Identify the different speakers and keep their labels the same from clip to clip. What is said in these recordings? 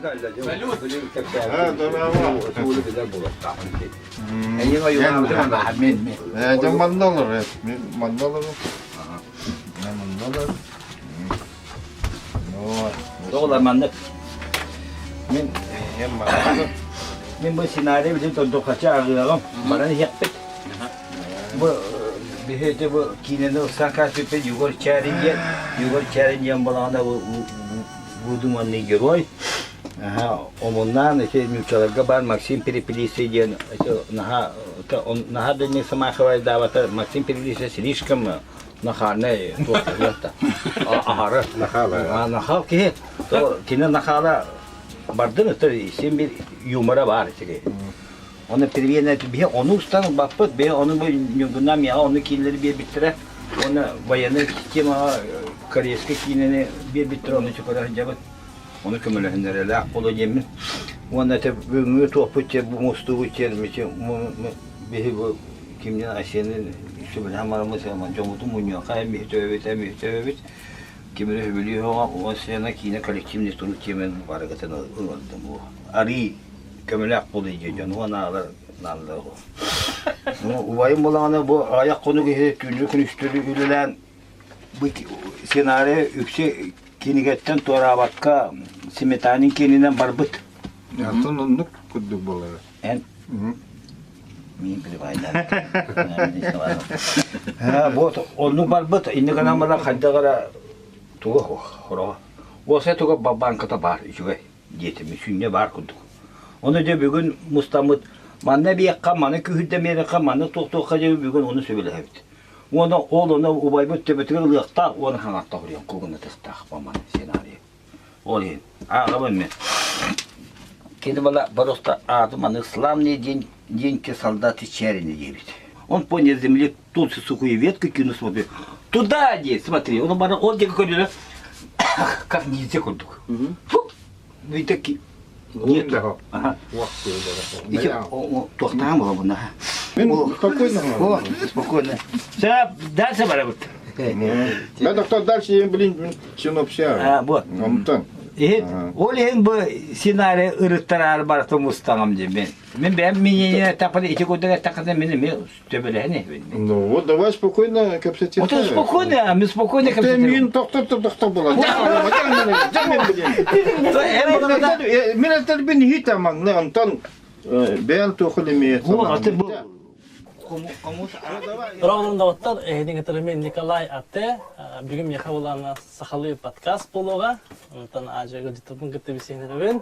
Speaker 1: Men bu senaryo bizim tondokçı ağırlıyorum. Bana ne yaptık? Bu bir hete bu kinede usta kasıpı yukarı çağırınca balağına bu dumanlı geroy. Aha, ondan işte mülkçalarga ben Maxim Перепелисы diyen naha da ne sama havay davata Maxim Перепелисы слишком нахальный тоқталды. Ахары нахала. Нахал ki то кине нахала бардın tabii sen bir yumara var işte. Onu первенно bir onu ustan bakıp bir onu bu günüm ya onu killeri bir bitire. Onu bayanı kima Koreyski kineni bir bitire onu çıkarır cevap. Onu kömürleyenlere la olacağım. Onu da bu topuçe bu mustu içermişe bir bu kimden aşağının şu bir hamarımız ama camutu munyo kay mühtevit kimleri biliyor o sene kine kolektifini tutuyormen varakatını öldüm bu. Ari kömürler olacak canı ona nalda o. Bu vayım bulana bu ayak konu günlük üstürülen bu senaryo yüksek kinigetten torabatka simetanin kininden barbut.
Speaker 2: Yatın onluk kudduk bolar.
Speaker 1: En mi bilbaylar. Ha bu onluk barbut indi kana mala khadagara tuga horo. O se tuga bankata bar içe yetimi şunne bar kudduk. Onu da bugün mustamut manne bir kamana kühüde mere kamana toktokaca bugün onu söyleyeyim. Onu oğluna ubaybet tebetleri lıqta onu hanatta horiyan koguna tıqtaq baman senaryo. Olin. Ağabey mi? Kendi bala barosta adım исламный день солдаты чарины девять. Он понял земли тут сухую ветку кинул смотри. Туда иди, смотри. Он бара он где какой-то как не секунду. Фу. Вы такие. Нет. Ага. Еще тоқтам было бы на.
Speaker 2: Спокойно.
Speaker 1: О, спокойно. Все, дальше барабут.
Speaker 2: Да, кто дальше, я, блин, чем общаюсь.
Speaker 1: Вот. Олен bu senaryo ırıktarar var tomustanım diye ben. Ben mineye tapılı iki kodere takıda benim töbele ne?
Speaker 2: Ну вот, давай спокойно капсатир.
Speaker 1: Вот спокойно, мы спокойно
Speaker 2: капсатир. Ты мин тоқтап болады. Мен айтарбин хитамаң, не антон бен тохлеме.
Speaker 3: Ровнында оттар, эдин гетермен Николай Атте, бүгүн яхавлана сахалы подкаст болога. Онтан ажыгы житипин гетебисенерен,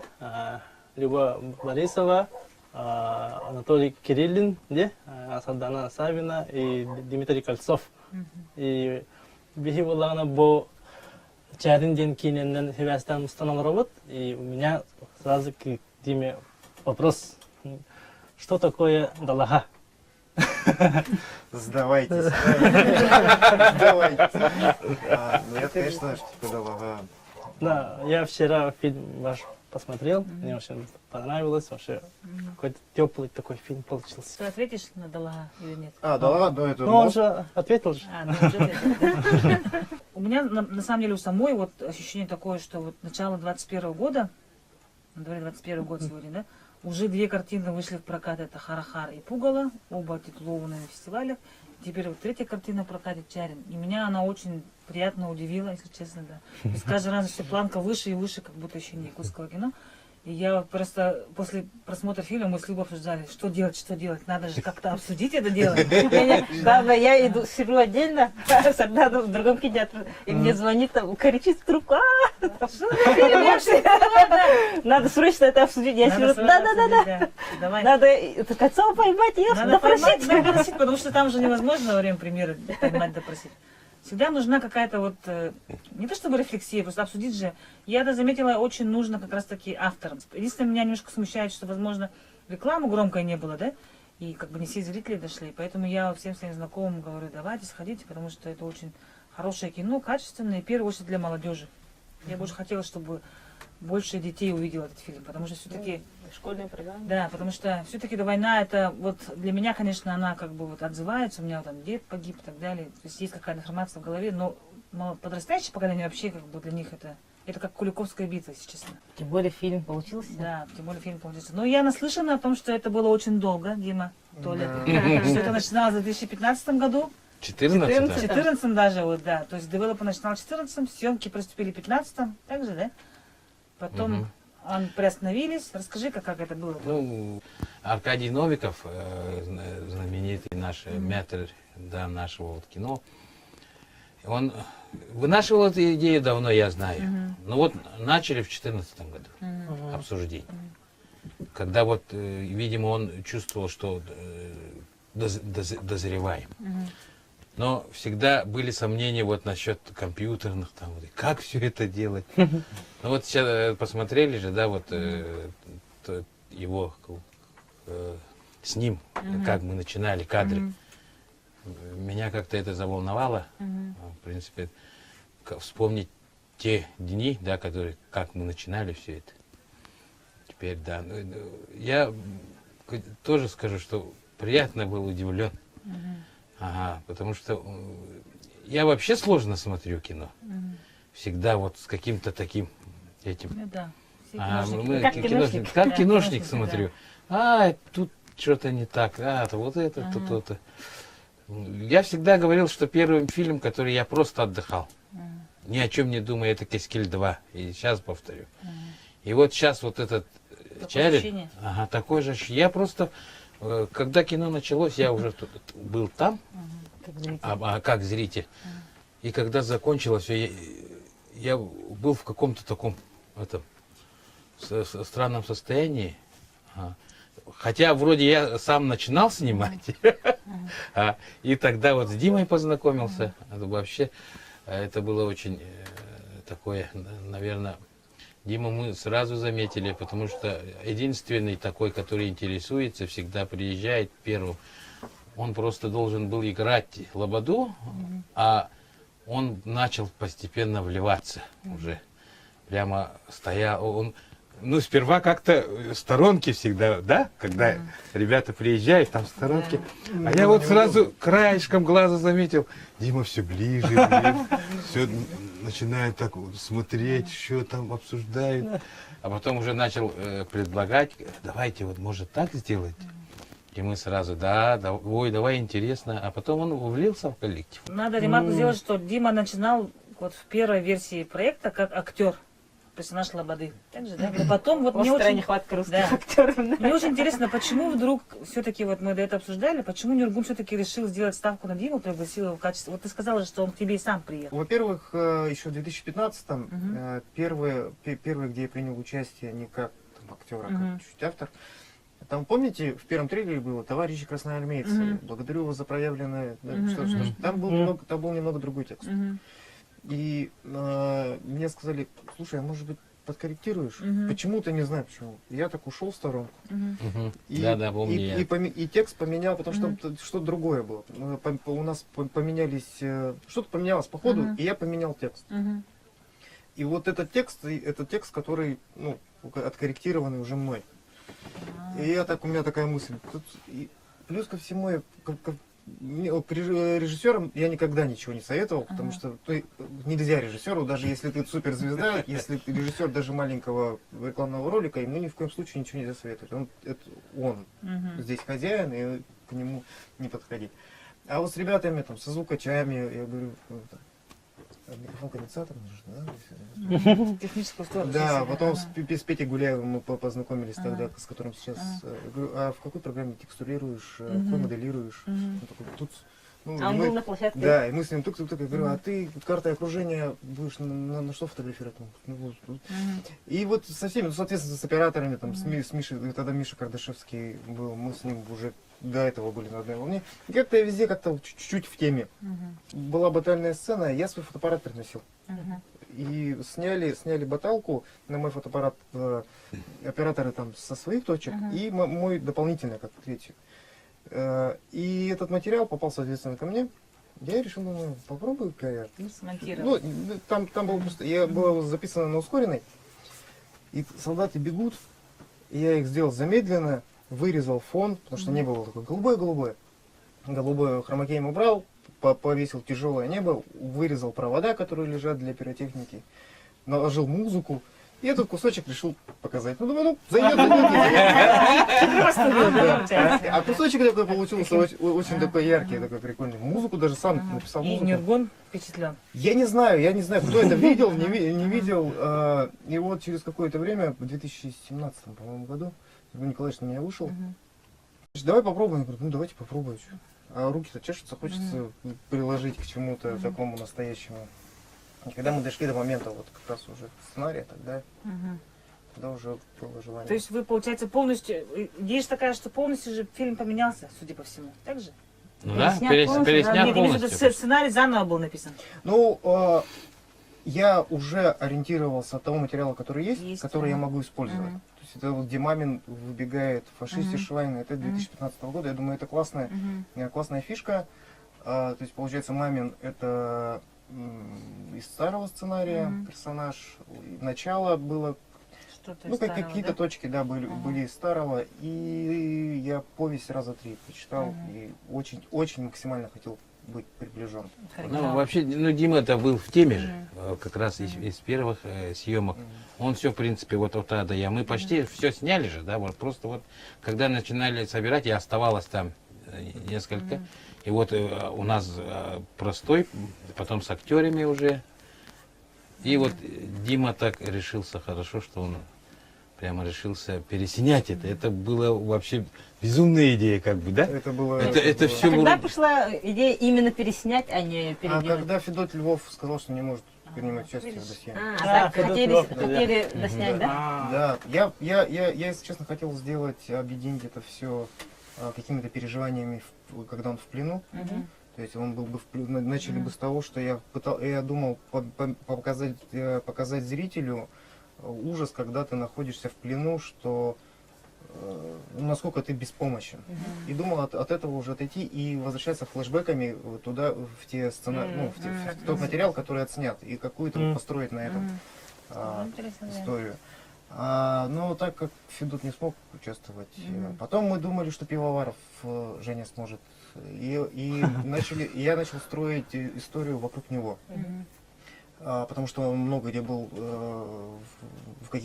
Speaker 3: Люба Борисова, Анатолий Кириллин, де, Сардана Савина и Дмитрий Кольцов. И бихи болана бо чарин ден киненен хевастан установлен робот. И у меня сразу к Диме вопрос. Что такое далага?
Speaker 4: Сдавайтесь. Сдавайтесь. Ну я, конечно, что подала.
Speaker 3: Да, я вчера фильм ваш посмотрел, мне очень понравилось, вообще какой-то теплый такой фильм получился.
Speaker 5: Ты ответишь на Далага или нет?
Speaker 4: Далага, ну это...
Speaker 3: Ну он же ответил же.
Speaker 5: У меня на самом деле у самой вот ощущение такое, что вот начало 21 года, на дворе 21 год сегодня, да? Уже две картины вышли в прокат, это «Харахар» и «Пугало», оба титулованные на фестивалях. Теперь вот третья картина в прокате «Чарин». И меня она очень приятно удивила, если честно, да. То есть каждый раз все планка выше и выше, как будто еще не якутского кино. И я просто после просмотра фильма мы с Любой обсуждали, что делать, надо же как-то обсудить это дело.
Speaker 6: Главное, я иду, сижу отдельно, Сардану в другом кинотеатре, и мне звонит, там, кричит в трубку, надо срочно это обсудить. Я сижу, да, надо Кольцова поймать, ее допросить.
Speaker 5: Потому что там же невозможно во время премьеры поймать, допросить. Всегда нужна какая-то вот, не то чтобы рефлексия, просто обсудить же. Я это заметила, очень нужно как раз таки авторам. Единственное, меня немножко смущает, что, возможно, рекламы громкой не было, да? И как бы не все зрители дошли. Поэтому я всем своим знакомым говорю, давайте сходите, потому что это очень хорошее кино, качественное, и в первую очередь для молодежи. Я бы очень хотела, чтобы больше детей увидело этот фильм, потому что все-таки...
Speaker 6: Школьная программа.
Speaker 5: Да, потому что все-таки война, это вот для меня, конечно, она как бы вот отзывается, у меня там дед погиб и так далее, то есть есть какая-то информация в голове, но подрастающее поколение вообще как бы для них это Это как Куликовская битва, если честно.
Speaker 6: Тем более фильм получился.
Speaker 5: Да, тем более фильм получился. Но я наслышана о том, что это было очень долго, Дима, Толя. Что это начиналось в 2015 году.
Speaker 7: 14?
Speaker 5: В
Speaker 7: Да?
Speaker 5: 2014 даже, вот, да. То есть девелопер начинал в 2014, съемки приступили в 2015, так же, да? Потом приостановились. Расскажи, как это было.
Speaker 7: Ну, Аркадий Новиков, знаменитый наш мэтр, да, нашего вот кино, он вынашивал эту идею давно, я знаю. Но вот начали в 2014 году обсуждение. Когда вот, видимо, он чувствовал, что дозреваем. Но всегда были сомнения вот насчет компьютерных, там, вот, как все это делать. Ну вот сейчас посмотрели же, да, вот его с ним, как мы начинали кадры. Меня как-то это заволновало. В принципе, вспомнить те дни, да, которые, как мы начинали все это. Теперь, да. Я тоже скажу, что приятно был удивлен. Ага, потому что я вообще сложно смотрю кино. Всегда вот с каким-то таким этим.
Speaker 5: Ну да.
Speaker 6: Как киношник.
Speaker 7: Как
Speaker 5: Да,
Speaker 7: киношник
Speaker 5: киношник,
Speaker 7: смотрю. А, тут что-то не так, вот это, то-то. Я всегда говорил, что первый фильм, который я просто отдыхал. Ни о чем не думая, это Кескиль 2. И сейчас повторю. И вот сейчас вот этот челлендж, такой же. Я просто, когда кино началось, я уже был там, как зритель. И когда закончилось, я был в каком-то таком странном состоянии. Хотя вроде я сам начинал снимать. И тогда вот с Димой познакомился. Это вообще, это было очень такое, наверное, Диму мы сразу заметили, потому что единственный такой, который интересуется, всегда приезжает первым. Он просто должен был играть лободу, а он начал постепенно вливаться уже. Прямо стоял, он, ну, сперва как-то сторонки всегда, да, когда ребята приезжают, там сторонки. А я вот сразу краешком глаза заметил, Дима все ближе, все начинает так вот смотреть, что там обсуждают. А потом уже начал предлагать, давайте вот, может, так сделать. И мы сразу, давай, интересно. А потом он влился в коллектив.
Speaker 5: Надо ремарку сделать, что Дима начинал вот в первой версии проекта как актер, персонаж Лободы. Так же, да? Но потом вот мне очень...
Speaker 6: нехватка русских актеров.
Speaker 5: Мне очень интересно, почему вдруг все-таки, вот мы до этого обсуждали, почему Нюргун все-таки решил сделать ставку на Диму, пригласил его в качестве... Вот ты сказала же, что он к тебе и сам приехал.
Speaker 4: Во-первых, еще в 2015-м, первое, где я принял участие не как там, актер, а как чуть автор, там, помните, в первом трейлере было «Товарищи красноармейцы, благодарю вас за проявленное...» Там был немного другой текст. И мне сказали, слушай, а может быть подкорректируешь? Почему-то, не знаю почему. Я так ушел в сторонку. И текст поменял, потому что что-то другое было. У нас поменялись... Что-то поменялось по ходу, и я поменял текст. И вот этот текст, который, ну, откорректированный уже мной. И у меня такая мысль. Плюс ко всему, режиссерам я никогда ничего не советовал, потому что нельзя режиссеру, даже если ты суперзвезда, если ты режиссер даже маленького рекламного ролика, ему ни в коем случае ничего нельзя советовать. Он здесь хозяин, и к нему не подходить. А вот с ребятами, там, со звукачами, я говорю, микрофон конденсатор нужен, да?
Speaker 5: Техническую сторону.
Speaker 4: Да, потом с Петей Гуляевым мы познакомились тогда, с которым сейчас. Говорю, а в какой программе текстурируешь, какой моделируешь? Он такой, тут... Ну,
Speaker 6: он был на площадке.
Speaker 4: Да, и мы с ним тук-тук-тук, я говорю, а ты картой окружения будешь на что фотографировать? И вот со всеми, соответственно, с операторами, там, с Мишей, тогда Миша Кардашевский был, мы с ним уже до этого были на одной волне. И как-то я везде как-то чуть-чуть в теме. Была батальная сцена, я свой фотоаппарат приносил. И сняли баталку на мой фотоаппарат операторы там со своих точек и мой дополнительный, как третий. И этот материал попал, соответственно, ко мне. Я решил, думаю, попробую-ка я.
Speaker 5: Смонтировать.
Speaker 4: Ну, там было просто, я было записано на ускоренной. И солдаты бегут, и я их сделал замедленно, вырезал фон, потому что небо было такое голубое-голубое. Голубое хромакеем убрал, повесил тяжелое небо, вырезал провода, которые лежат для пиротехники. наложил музыку. И этот кусочек решил показать. Ну, думаю, зайдет. А кусочек такой получился очень такой яркий, такой прикольный. Музыку даже сам написал
Speaker 5: И
Speaker 4: музыку.
Speaker 5: Нюргун впечатлен.
Speaker 4: Я не знаю, кто это видел, не видел. И вот через какое-то время, в 2017, по-моему, году, Нюргун Николаевич на меня вышел. Говорит, давай попробуем. Я говорю, ну давайте попробуем. А руки-то чешутся, хочется приложить к чему-то такому настоящему. И когда мы дошли до момента вот как раз уже сценария, тогда уже было желание.
Speaker 5: То есть вы, получается, полностью... Идея же такая, что полностью же фильм поменялся, судя по всему. Так же?
Speaker 7: Ну да,
Speaker 6: Переснят
Speaker 7: переснят
Speaker 5: Нет, я имею в виду,
Speaker 7: полностью.
Speaker 5: сценарий заново был написан.
Speaker 4: Ну, я уже ориентировался от того материала, который есть, который я могу использовать. То есть это вот, где Мамин выбегает фашисте Швайна, это 2015 года. Я думаю, это классная фишка. То есть, получается, Мамин это из старого сценария персонаж. Начало было,
Speaker 5: Что-то
Speaker 4: ну,
Speaker 5: из старого,
Speaker 4: какие-то
Speaker 5: да?
Speaker 4: точки, да, были из старого. И я повесть раза 3 прочитал и очень максимально хотел быть приближен.
Speaker 7: Ну, вообще, ну, Дима это был в теме же, как раз из первых съемок. Он все, в принципе, вот от А до Я. Мы почти все сняли же, да, вот просто вот, когда начинали собирать, и оставалось там несколько. И вот у нас простой, потом с актерами уже. И вот Дима так решился хорошо, что он прямо решился переснять это. Это была вообще безумная идея, как бы, да?
Speaker 4: Это было...
Speaker 7: Это все
Speaker 6: Когда
Speaker 7: было...
Speaker 6: пришла идея именно переснять, а не
Speaker 4: А
Speaker 6: переделать?
Speaker 4: когда Федот Львов сказал, что не может принимать участие в досье.
Speaker 6: Так,
Speaker 3: Федот
Speaker 6: хотели
Speaker 3: Львов,
Speaker 6: доснять, да?
Speaker 4: Да, я, если честно, хотел сделать, объединить это все какими-то переживаниями, когда он в плену. То есть он был бы в плену. Начали бы с того, что я думал показать зрителю ужас, когда ты находишься в плену, что насколько ты беспомощен. И думал от этого уже отойти и возвращаться флешбэками туда, в те сценарии, ну, в тот материал, который отснят, и какую-то построить на этом историю. Но так как Федот не смог участвовать, потом мы думали, что Пивоваров Женя сможет. И я начал строить историю вокруг него. Потому что он много где был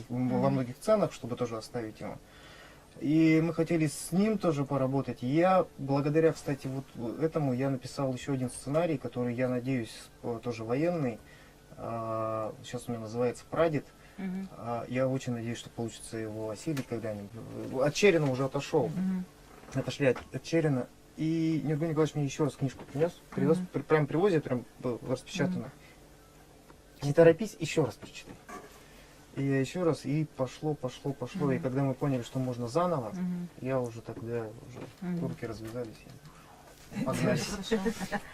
Speaker 4: во многих сценах, чтобы тоже оставить его. И мы хотели с ним тоже поработать. И я, благодаря, кстати, вот этому, я написал еще один сценарий, который, я надеюсь, тоже военный. Сейчас у меня называется «Прадед». Я очень надеюсь, что получится его осилить когда-нибудь. От Черина уже отошел. Отошли от Черина. И Нюргун Николаевич мне еще раз книжку привез, прям привозит, прям распечатано. Не торопись, еще раз прочитай. И я еще раз, и пошло. И когда мы поняли, что можно заново, я уже тогда руки развязались. И погнали.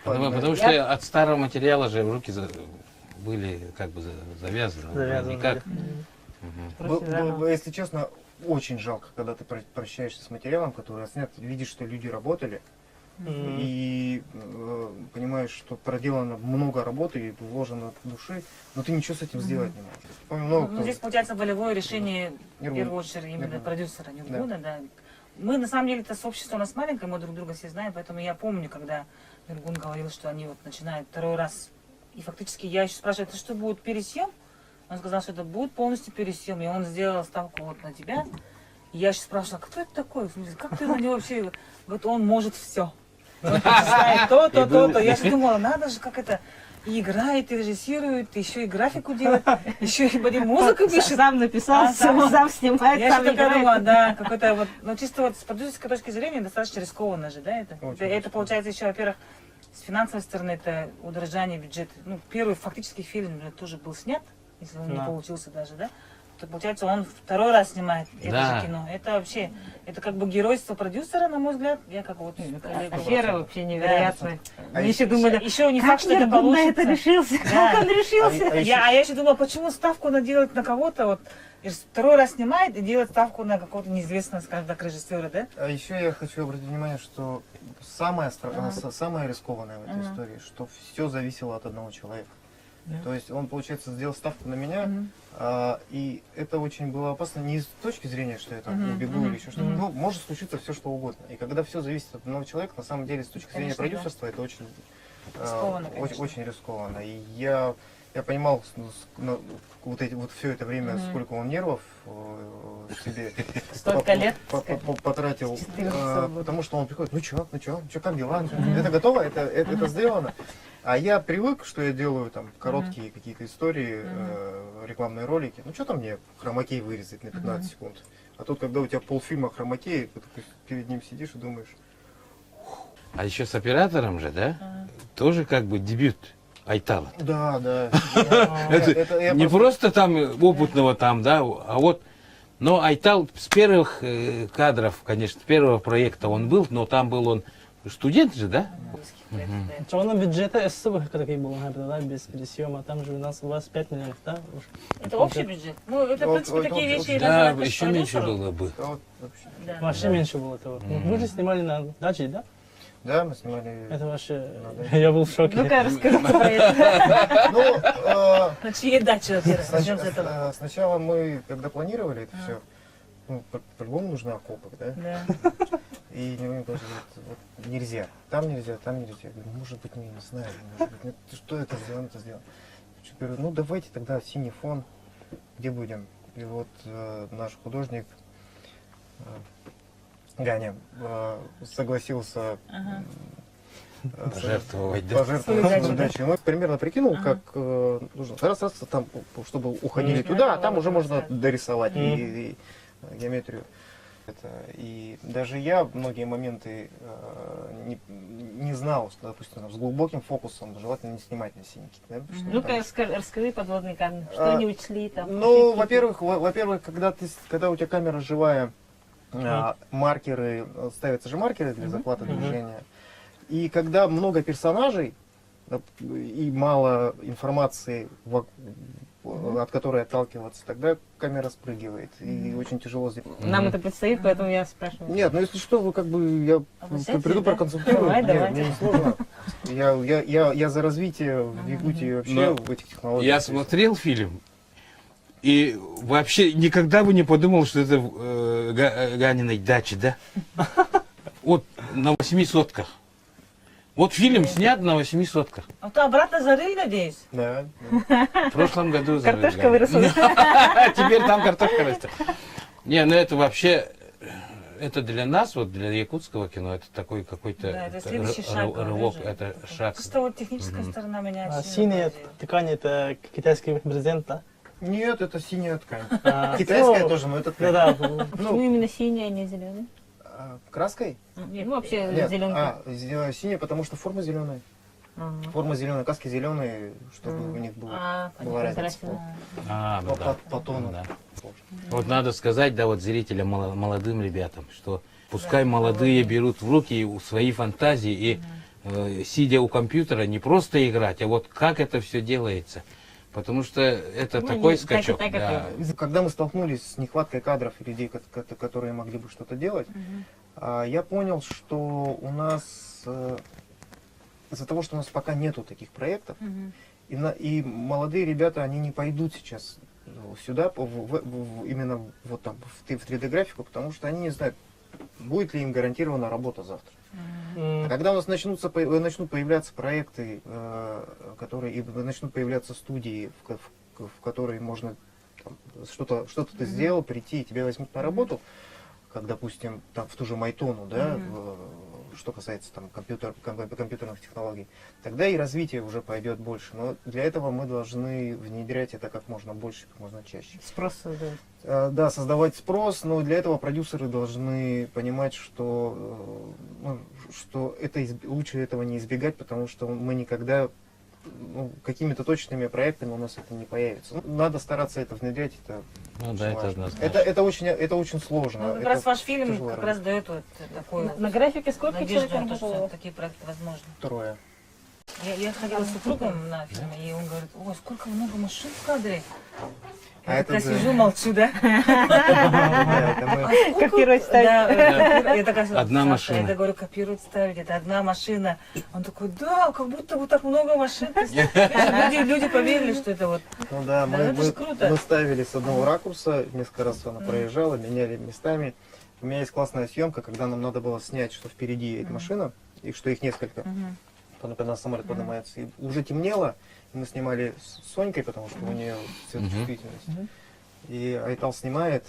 Speaker 7: Потому что от старого материала же руки были как бы завязаны. Никак.
Speaker 4: Если честно, очень жалко, когда ты прощаешься с материалом, который отснят, видишь, что люди работали, и понимаешь, что проделано много работы и вложено души, но ты ничего с этим сделать не можешь. Помню,
Speaker 5: Ну, здесь получается волевое решение, в первую очередь, именно продюсера Нюргуна, да. Мы, на самом деле, это сообщество у нас маленькое, мы друг друга все знаем, поэтому я помню, когда Нюргун говорил, что они вот начинают второй раз, и фактически я еще спрашиваю, это что, будет пересъем? Он сказал, что это будет полностью пересъем, и он сделал ставку вот на тебя. И я еще спрашивала, кто это такой? Как ты на него вообще? Говорит, он может все. Он знает то. Я же думала, надо же, как это, и играет, и режиссирует, и еще и графику делает, еще и музыку пишет.
Speaker 6: Сам написал, сам снимает,
Speaker 5: Я
Speaker 6: сам
Speaker 5: еще такая думала,
Speaker 6: играет.
Speaker 5: да, какой-то вот, ну чисто вот с продюсерской точки зрения достаточно рискованно же, да, это?
Speaker 4: Очень
Speaker 5: Это получается еще, во-первых, с финансовой стороны это удорожание бюджета. Ну, первый фактически фильм тоже был снят, если он не получился даже, да? То получается, он второй раз снимает это же кино. Это вообще, это как бы геройство продюсера, на мой взгляд. Я как вот коллега.
Speaker 6: Афера вообще невероятная.
Speaker 4: А
Speaker 6: Мы еще думали,
Speaker 5: еще не
Speaker 6: как
Speaker 5: факт, что это
Speaker 6: Нюргун на
Speaker 5: получится.
Speaker 6: это решился, как он решился.
Speaker 5: Я еще думала, почему ставку надо делать на кого-то, вот, и второй раз снимает и делает ставку на какого-то неизвестного, скажем так, режиссера, да?
Speaker 4: А еще я хочу обратить внимание, что самое рискованное в этой истории, что все зависело от одного человека. То есть он, получается, сделал ставку на меня, и это очень было опасно не с точки зрения, что я там убегу или еще что-то. Ну, может случиться все, что угодно. И когда все зависит от одного человека, на самом деле, с точки зрения продюсерства, это очень
Speaker 5: Рискованно,
Speaker 4: очень,
Speaker 5: конечно.
Speaker 4: очень рискованно. И я понимал вот все это время, сколько он нервов себе
Speaker 5: Столько лет,
Speaker 4: потратил,
Speaker 5: 14 лет.
Speaker 4: потому что он приходит, ну чё, как дела? Это готово, это сделано. А я привык, что я делаю там короткие какие-то истории, рекламные ролики. Ну что там мне хромакей вырезать на 15 секунд? А тут, когда у тебя полфильма хромакей, ты такой перед ним сидишь и думаешь.
Speaker 7: А еще с оператором же, да? Тоже как бы дебют Айтала.
Speaker 4: Да, да.
Speaker 7: Это
Speaker 4: я
Speaker 7: не просто там опытного там, да, а вот, но Айтал с первых кадров, конечно, с первого проекта он был, но там был он студент же, да?
Speaker 3: Чего бюджета СССР какой был, да, без пересъема, там же у нас 25 миллионов, да?
Speaker 5: Это общий бюджет? Ну, это, в
Speaker 4: Вот,
Speaker 5: принципе,
Speaker 4: вот,
Speaker 5: такие
Speaker 4: вот,
Speaker 5: вещи
Speaker 4: вот.
Speaker 5: и
Speaker 7: Да,
Speaker 5: называют
Speaker 7: еще меньше было бы.
Speaker 4: Вот вообще.
Speaker 5: Да,
Speaker 3: Вообще
Speaker 5: да.
Speaker 3: меньше было того. Вы же снимали на даче, да?
Speaker 4: Да, мы снимали.
Speaker 3: Это вообще...
Speaker 4: Да.
Speaker 3: Я был в шоке.
Speaker 5: Ну-ка, расскажите про это.
Speaker 4: Ну,
Speaker 5: На чьей даче, во-первых? Начнем с этого.
Speaker 4: сначала мы, когда планировали это все, ну, по-любому нужны окопы, да?
Speaker 5: Да.
Speaker 4: И мне говорят, вот нельзя, там нельзя, там нельзя. Я говорю, может быть, не знаю, может быть, что это сделано, это сделано. Я говорю, ну давайте тогда синий фон, где будем? И вот наш художник Ганя согласился
Speaker 7: Пожертвовать, да?
Speaker 4: пожертвовать дачей. Ну, примерно прикинул, как нужно. Раз там, чтобы уходили туда, а там уже можно дорисовать и геометрию. И даже я многие моменты не знал, что, допустим, с глубоким фокусом желательно не снимать на синенький. Да?
Speaker 6: Ну-ка, расскажи подводный камень, что не учли там?
Speaker 4: Ну, во-первых, когда у тебя камера живая, маркеры, ставятся же маркеры для захвата движения. И когда много персонажей и мало информации, от которой отталкиваться, тогда камера спрыгивает. И очень тяжело здесь.
Speaker 6: Нам это предстоит, поэтому я спрашиваю.
Speaker 4: Нет, ну если что, вы как бы я
Speaker 5: Обращайтесь,
Speaker 4: приду
Speaker 5: да?
Speaker 4: проконсультирую.
Speaker 5: Давай.
Speaker 4: Мне не сложно. Я за развитие в Якутии вообще
Speaker 7: Но
Speaker 4: в этих технологиях.
Speaker 7: Я смотрел фильм, и вообще никогда бы не подумал, что это Ганиной даче, да? Вот на 8 сотках. Вот фильм снят на 8 сотках.
Speaker 5: А то обратно зарыли, надеюсь?
Speaker 4: Да.
Speaker 7: В прошлом году
Speaker 6: Картошка выросла.
Speaker 7: Теперь там картошка растет. Не, ну это вообще, это для нас, вот для якутского кино, это такой какой-то
Speaker 5: Да, это следующий шаг,
Speaker 7: рывок,
Speaker 5: конечно.
Speaker 7: это шаг.
Speaker 5: Просто вот техническая сторона меня
Speaker 3: А
Speaker 5: сильно
Speaker 3: синяя
Speaker 5: поразила.
Speaker 3: ткань это китайский брезент, да?
Speaker 4: Нет, это синяя ткань.
Speaker 3: А,
Speaker 4: Китайская
Speaker 3: ну,
Speaker 4: тоже, но это ткань.
Speaker 3: Да,
Speaker 6: Почему именно синяя, а не зеленая?
Speaker 4: Краской?
Speaker 6: Ну, вообще
Speaker 4: Нет.
Speaker 6: зеленка.
Speaker 4: Синяя, потому что форма зеленая. Форма зеленая, каски зеленые, чтобы у них была разница
Speaker 7: Ну да.
Speaker 4: по тону.
Speaker 7: Да. Вот надо сказать, да, вот зрителям, молодым ребятам, что пускай молодые берут в руки свои фантазии и, сидя у компьютера, не просто играть, а вот как это все делается. Потому что это
Speaker 6: Ну,
Speaker 7: такой
Speaker 6: не так и
Speaker 7: скачок.
Speaker 6: так,
Speaker 7: Да.
Speaker 4: Когда мы столкнулись с нехваткой кадров и людей, которые могли бы что-то делать, я понял, что у нас из-за того, что у нас пока нету таких проектов, и молодые ребята, они не пойдут сейчас сюда, именно вот там в 3D-графику, потому что они не знают, будет ли им гарантирована работа завтра. А когда у нас начнут появляться проекты, и начнут появляться студии, в которые можно что-то ты сделал, прийти, и тебя возьмут на работу, как, допустим, там, в ту же Майтону, да, что касается там, компьютерных технологий, тогда и развитие уже пойдет больше. Но для этого мы должны внедрять это как можно больше, как можно чаще.
Speaker 6: Спрос создают.
Speaker 4: Да, создавать спрос, но для этого продюсеры должны понимать, что лучше этого не избегать, потому что мы никогда какими-то точными проектами у нас это не появится. Надо стараться это внедрять.
Speaker 7: Ну да, это однозначно.
Speaker 4: Это очень сложно.
Speaker 5: Ну, как раз ваш фильм как раз дает вот такую
Speaker 6: На графике сколько
Speaker 5: надежду
Speaker 6: человек
Speaker 5: на то, что
Speaker 6: работало?
Speaker 5: такие проекты возможны.
Speaker 4: Трое.
Speaker 5: Я ходила с супругом на фильм, и он говорит, ой, сколько много машин в кадре.
Speaker 4: А
Speaker 5: Я
Speaker 4: это
Speaker 5: такая
Speaker 4: да.
Speaker 5: сижу, молчу, да?
Speaker 4: Да, это мы-
Speaker 6: Копировать ставить.
Speaker 5: Да, я такая,
Speaker 7: Одна
Speaker 5: Саша,
Speaker 7: машина.
Speaker 5: Я говорю, копировать ставить, это одна машина. Он такой, да, как будто вот так много машин. То есть, люди поверили, что это вот.
Speaker 4: Ну да,
Speaker 5: Да, это ж круто.
Speaker 4: мы ставили с одного ракурса, несколько раз она проезжала, меняли местами. У меня есть классная съемка, когда нам надо было снять, что впереди едет машина, и что их несколько. когда самолет поднимается. И уже темнело, и мы снимали с Сонькой, потому что у нее светочувствительность. И Айтал снимает,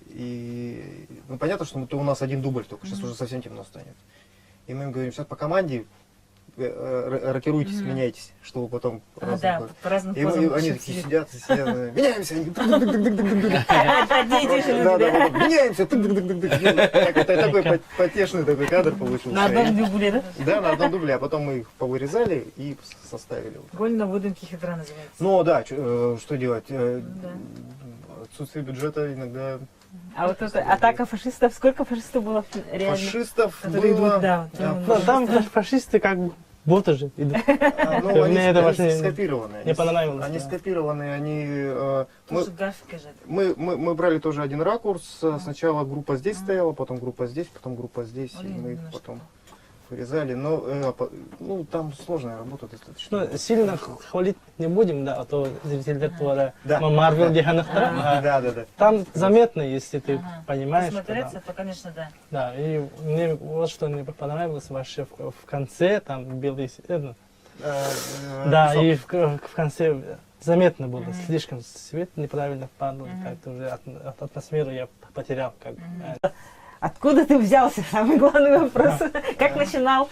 Speaker 4: и ну, понятно, что у нас один дубль только, сейчас уже совсем темно станет. И мы им говорим, сейчас по команде рокируйтесь, меняйтесь, чтобы потом
Speaker 5: Да, по разным
Speaker 4: и
Speaker 5: позам.
Speaker 4: они такие сидят, меняемся, они
Speaker 5: Да,
Speaker 4: меняемся, такой потешный такой кадр получился.
Speaker 5: На одном дубле, да?
Speaker 4: Да, на одном дубле, а потом мы их повырезали и составили.
Speaker 5: Голь на выдумке хитра называется.
Speaker 4: Ну да, что делать? Отсутствие бюджета иногда.
Speaker 6: А вот эта атака фашистов, сколько фашистов было реально?
Speaker 4: Фашистов
Speaker 5: Которые
Speaker 4: было...
Speaker 5: идут, да.
Speaker 3: Ну, там фашисты как боты же идут.
Speaker 4: Ну,
Speaker 3: Мне это
Speaker 4: они
Speaker 3: вообще
Speaker 4: скопированы.
Speaker 3: не понравилось,
Speaker 4: Они
Speaker 3: да.
Speaker 4: скопированы, они...
Speaker 5: Тоже графика же.
Speaker 4: Мы брали тоже один ракурс. Сначала группа здесь стояла, потом группа здесь, потом группа здесь. И мы их потом вырезали. Но ну, там сложная работа достаточно.
Speaker 3: Ну, сильно хвалить не будем, да, а то зрители твора
Speaker 4: Да.
Speaker 3: Марвел Диханахтара.
Speaker 4: Да.
Speaker 3: Там заметно, если ты понимаешь. что
Speaker 5: Смотреться,
Speaker 3: там.
Speaker 5: то, конечно, да.
Speaker 3: Да, и мне вот что мне понравилось вообще в конце, там белый... Да, и в конце заметно было, слишком свет неправильно падал, как-то уже от атмосферы я потерял. Как бы.
Speaker 6: Откуда ты взялся? Самый главный вопрос. Как начинал?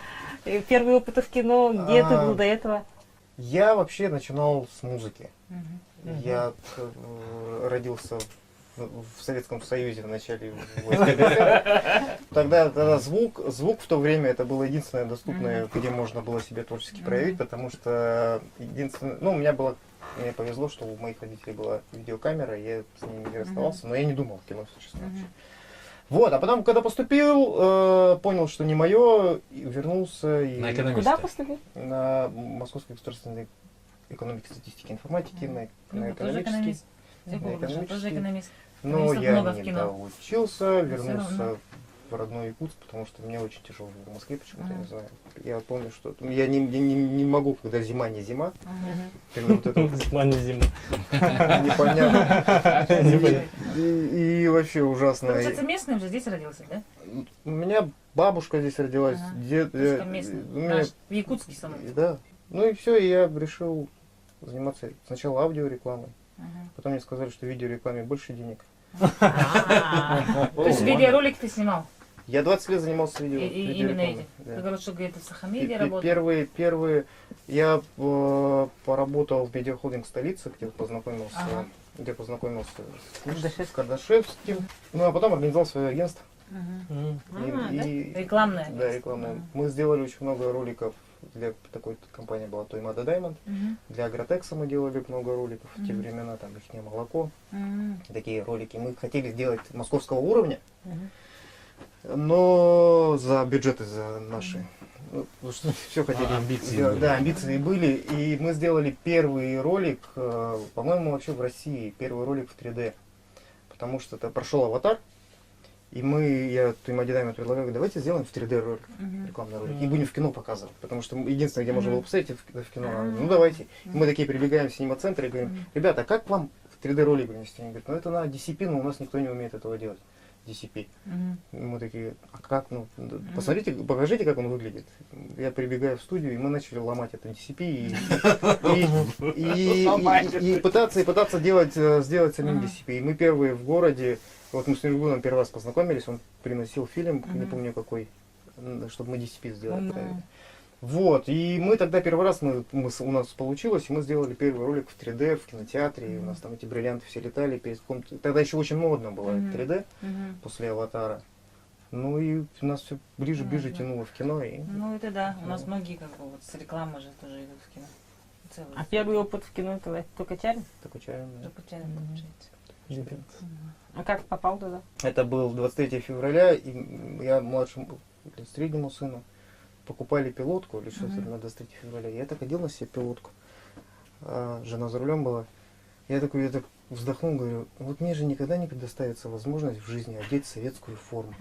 Speaker 6: Первые опыты в кино, где ты был до этого?
Speaker 4: Я вообще начинал с музыки. Я родился в Советском Союзе в начале 80-х. Тогда звук в то время это было единственное доступное, где можно было себя творчески проявить, потому что единственное, ну, мне повезло, что у моих родителей была видеокамера, я с ними не расставался, но я не думал о кино, честно вообще. Вот, а потом, когда поступил, понял, что не мое, и вернулся и
Speaker 7: На экономиста.
Speaker 6: Куда поступил?
Speaker 4: на Московский государственный экономики, статистики, информатики, на
Speaker 5: Тоже
Speaker 4: экономический.
Speaker 5: экономист. Тоже экономист.
Speaker 4: Но
Speaker 5: Экономистов
Speaker 4: я
Speaker 5: много в
Speaker 4: не
Speaker 5: кино.
Speaker 4: доучился,
Speaker 5: Но всё равно.
Speaker 4: вернулся в родной Якутск, потому что мне очень тяжело было в Москве, почему-то, я не знаю. Я помню, что я не могу, когда зима не зима, когда вот это вот
Speaker 3: Зима, не зима.
Speaker 4: непонятно. И вообще ужасно.
Speaker 5: Получается, местный уже здесь родился, да?
Speaker 4: У меня бабушка здесь родилась, дед...
Speaker 5: Просто местный.
Speaker 4: у меня-
Speaker 5: В Якутске самом.
Speaker 4: Да. Ну и все, и я решил заниматься сначала аудиорекламой, потом мне сказали, что в видеорекламе больше денег.
Speaker 5: То есть видеоролик ты снимал?
Speaker 4: Я 20 лет занимался
Speaker 5: Именно
Speaker 4: видеорекламой.
Speaker 5: эти.
Speaker 4: Да.
Speaker 5: Ты говоришь, что где-то в Сахамеде работал?
Speaker 4: Первые, я поработал в медиахолдинг столицы, где познакомился, с Кардашевским. Ну а потом организовал свое агентство.
Speaker 5: Рекламное.
Speaker 4: Да, рекламное. Мы сделали очень много роликов для такой компании была Тоймада Даймонд. Для Агротекса мы делали много роликов в те времена, там «Ихнее молоко». Такие ролики. Мы хотели сделать московского уровня, но за бюджеты за наши. Все хотели.
Speaker 7: Амбиции были.
Speaker 4: Да, амбиции были. И мы сделали первый ролик, по-моему, вообще в России, первый ролик в 3D. Потому что это прошел «Аватар». И я Тоймаде Даймонд предлагаю, давайте сделаем в 3D ролик, рекламный ролик, и будем в кино показывать, потому что единственное, где можно было посмотреть, это в кино. Ну давайте. И мы такие прибегаем в синема-центр и говорим, ребята, как вам в 3D ролик принести? Они говорят, ну это на DCP, но у нас никто не умеет этого делать. DCP. И мы такие, а как, ну, посмотрите, покажите, как он выглядит. Я прибегаю в студию, и мы начали ломать это DCP и пытаться сделать самим DCP. И мы первые в городе. Вот мы с Нургулом первый раз познакомились, он приносил фильм, не помню какой, чтобы мы DCP сделали. Вот, и мы тогда первый раз, у нас получилось, и мы сделали первый ролик в 3D, в кинотеатре, и у нас там эти бриллианты все летали, тогда еще очень модно было 3D, после «Аватара». Ну и нас все ближе тянуло в кино. И...
Speaker 5: Ну это да, у нас многие как бы вот с рекламы же тоже идут в кино. Целый.
Speaker 6: А первый опыт в кино это только Чарин?
Speaker 4: Такой чайный, да.
Speaker 5: Только чайно получается.
Speaker 6: А как попал туда?
Speaker 4: Это был 23 февраля, и я младшему, среднему сыну покупали пилотку или что-то на 23 февраля. Я так одел на себе пилотку. А жена за рулем была. Я так вздохнул, говорю, вот мне же никогда не предоставится возможность в жизни одеть советскую форму.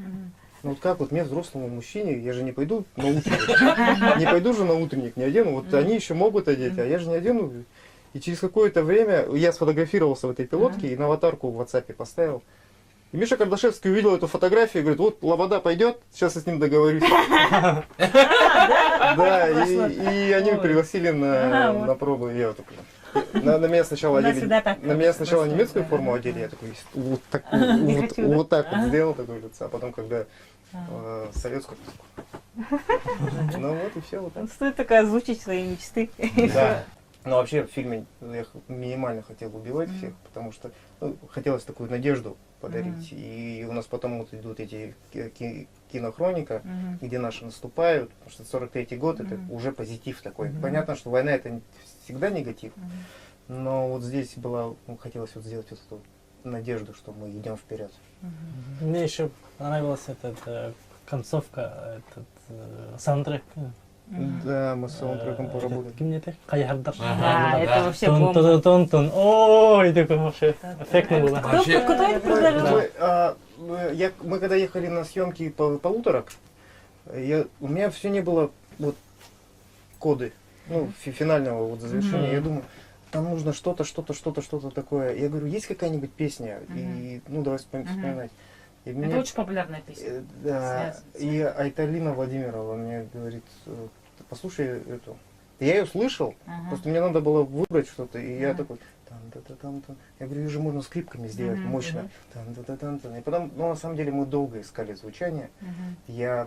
Speaker 4: Ну вот как вот мне, взрослому мужчине, я же не пойду на утренник, не пойду же на утренник, не одену. Вот они еще могут одеть, а я же не одену. И через какое-то время я сфотографировался в этой пилотке и на аватарку в WhatsApp поставил. И Миша Кардашевский увидел эту фотографию и говорит, вот Лобода пойдет, сейчас я с ним договорюсь. Да, и они пригласили на пробу. Я вот на меня сначала немецкую форму одели, я такой вот так вот сделал такое лицо, а потом когда советскую. Ну вот и все вот так.
Speaker 6: Стоит только озвучить свои мечты.
Speaker 4: Да. Но вообще в фильме я минимально хотел убивать всех, потому что хотелось такую надежду подарить. И у нас потом вот идут эти кинохроника, где наши наступают, потому что 43-й год это уже позитив такой. Понятно, что война это всегда негатив, но вот здесь хотелось вот сделать вот эту надежду, что мы идем вперед.
Speaker 3: Мне еще понравилась эта концовка, этот саундтрек.
Speaker 4: Да, мы с саундтреком поработали.
Speaker 3: Кимнете? Каярдар.
Speaker 6: Да, это вообще бомба.
Speaker 3: Тон-тон-тон. Ой, такой вообще эффектно было.
Speaker 6: Кто это предложил?
Speaker 4: Мы когда ехали на съемки полуторок, у меня все не было вот коды, финального вот завершения. Я думаю, там нужно что-то такое. Я говорю, есть какая-нибудь песня? И давай вспоминать.
Speaker 5: Это очень популярная песня.
Speaker 4: Да, и Айталина Владимировна мне говорит, послушай эту. Я ее слышал, просто мне надо было выбрать что-то, и я такой, я говорю, ее же можно скрипками сделать мощно. И потом, на самом деле мы долго искали звучание, я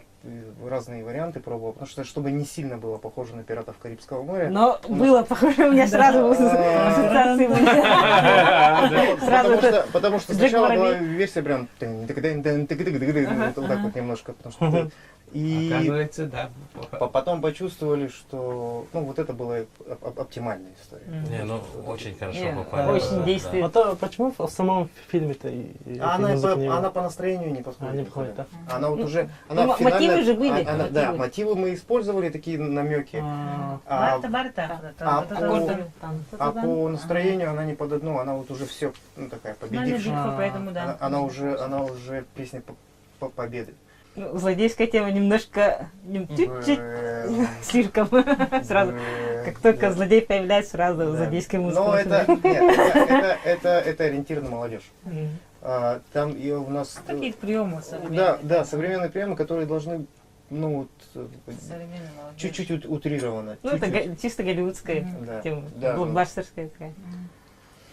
Speaker 4: разные варианты пробовал, потому что чтобы не сильно было похоже на «Пиратов Карибского моря».
Speaker 6: Но было похоже, у меня сразу ассоциации были.
Speaker 4: Потому что сначала была версия прям вот так вот немножко, потому что и
Speaker 7: Оказывается, да.
Speaker 4: потом почувствовали, что вот это была оптимальная история.
Speaker 7: Не, очень хорошо попали.
Speaker 6: Очень действует.
Speaker 3: Вот почему в самом фильме-то
Speaker 4: Она по настроению не подходит.
Speaker 3: не подходит, да?
Speaker 4: Она вот уже...
Speaker 6: Мотивы же были.
Speaker 4: Да, мотивы мы использовали, такие намеки. А по настроению она не под одну, она вот уже все такая победившая.
Speaker 5: Поэтому да.
Speaker 4: Она уже песня победы.
Speaker 6: Злодейская тема немножко, чуть-чуть слишком. Сразу, как только злодей появляется, сразу злодейская музыка.
Speaker 4: Но это ориентир на молодежь. Там и у нас...
Speaker 5: Какие-то приемы современные.
Speaker 4: Да, современные приемы, которые должны, чуть-чуть утрировано.
Speaker 6: Это чисто голливудская тема, блокбастерская такая.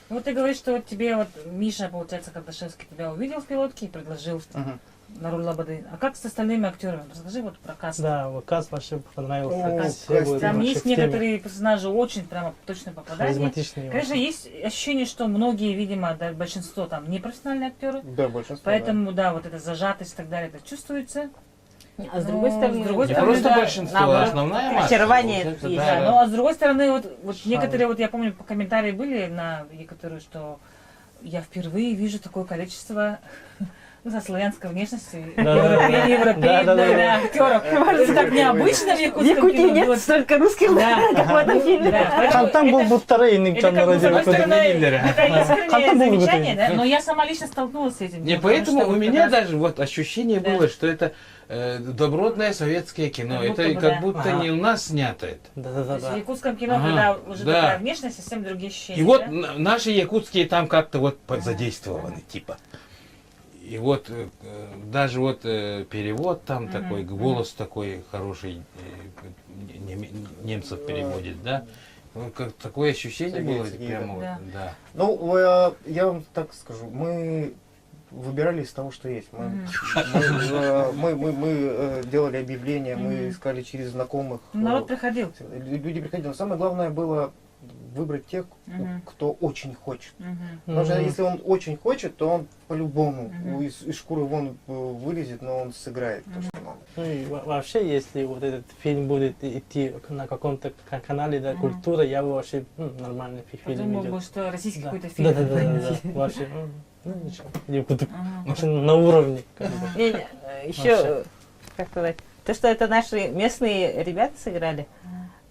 Speaker 5: Вот ты говоришь, что тебе вот Миша, получается, Кардашевский тебя увидел в пилотке и предложил на роль Лободы. А как с остальными актерами? Расскажи вот про каст.
Speaker 3: Да, вот каст вообще понравился.
Speaker 5: Там есть некоторые персонажи очень прямо точно попадают.
Speaker 3: Харизматичные.
Speaker 5: Конечно, есть ощущение, что многие, видимо, да, большинство там не профессиональные актеры.
Speaker 4: Да, большинство.
Speaker 5: Поэтому, да, вот эта зажатость и так далее, это чувствуется.
Speaker 6: А с другой стороны,
Speaker 7: Не просто
Speaker 5: да,
Speaker 7: большинство,
Speaker 6: наоборот,
Speaker 7: основная масса.
Speaker 6: очарование
Speaker 7: Получается,
Speaker 6: есть.
Speaker 5: Да, ну а с другой стороны, вот некоторые, вот я помню, комментарии были на некоторые, что я впервые вижу такое количество со славянской внешностью европейских актеров. Это так необычно в
Speaker 6: В
Speaker 5: якутском
Speaker 6: Якутии
Speaker 5: кино.
Speaker 6: нет столько русских, как в этом фильме.
Speaker 3: Там был Буттарейник,
Speaker 5: Это,
Speaker 3: там
Speaker 5: как бы, с другой
Speaker 3: родили.
Speaker 5: стороны, это искреннее
Speaker 3: Там был
Speaker 5: замечание,
Speaker 3: вот
Speaker 5: да? Но я сама лично столкнулась с этим.
Speaker 7: Не,
Speaker 5: потому
Speaker 7: поэтому
Speaker 5: что
Speaker 7: у
Speaker 5: вот
Speaker 7: меня
Speaker 5: как раз-
Speaker 7: даже вот ощущение было, что это добротное советское кино.
Speaker 5: Как будто
Speaker 7: Это
Speaker 5: бы,
Speaker 7: как
Speaker 5: да.
Speaker 7: будто не у нас снято это.
Speaker 5: То есть в
Speaker 3: Да.
Speaker 5: якутском кино,
Speaker 7: Ага,
Speaker 5: когда уже
Speaker 7: да.
Speaker 5: такая внешность, совсем другие ощущения.
Speaker 7: И вот
Speaker 5: да?
Speaker 7: наши якутские там как-то вот задействованы, типа. И вот даже вот перевод там такой, голос такой хороший, немцев переводит, да? Ну, как, такое ощущение было
Speaker 4: Сергей,
Speaker 7: прямо вот,
Speaker 5: да.
Speaker 7: да.
Speaker 4: Ну, я вам так скажу, мы выбирали из того, что есть. Мы делали объявления, мы искали через знакомых.
Speaker 5: Народ приходил.
Speaker 4: Люди приходили. Но самое главное было выбрать тех, кто очень хочет.
Speaker 5: Мгм.
Speaker 4: Потому что если он очень хочет, то он по-любому из шкуры вон вылезет, но он сыграет то, что надо.
Speaker 3: Ну и вообще, если вот этот фильм будет идти на каком-то канале, да, культура, я бы вообще нормальный фильм
Speaker 5: Подумал бы,
Speaker 3: идет.
Speaker 5: что российский
Speaker 3: Да.
Speaker 5: какой-то фильм.
Speaker 3: Да. Вообще, ничего. Я буду очень на уровне. как бы.
Speaker 6: Еще, как сказать, то, что это наши местные ребята сыграли,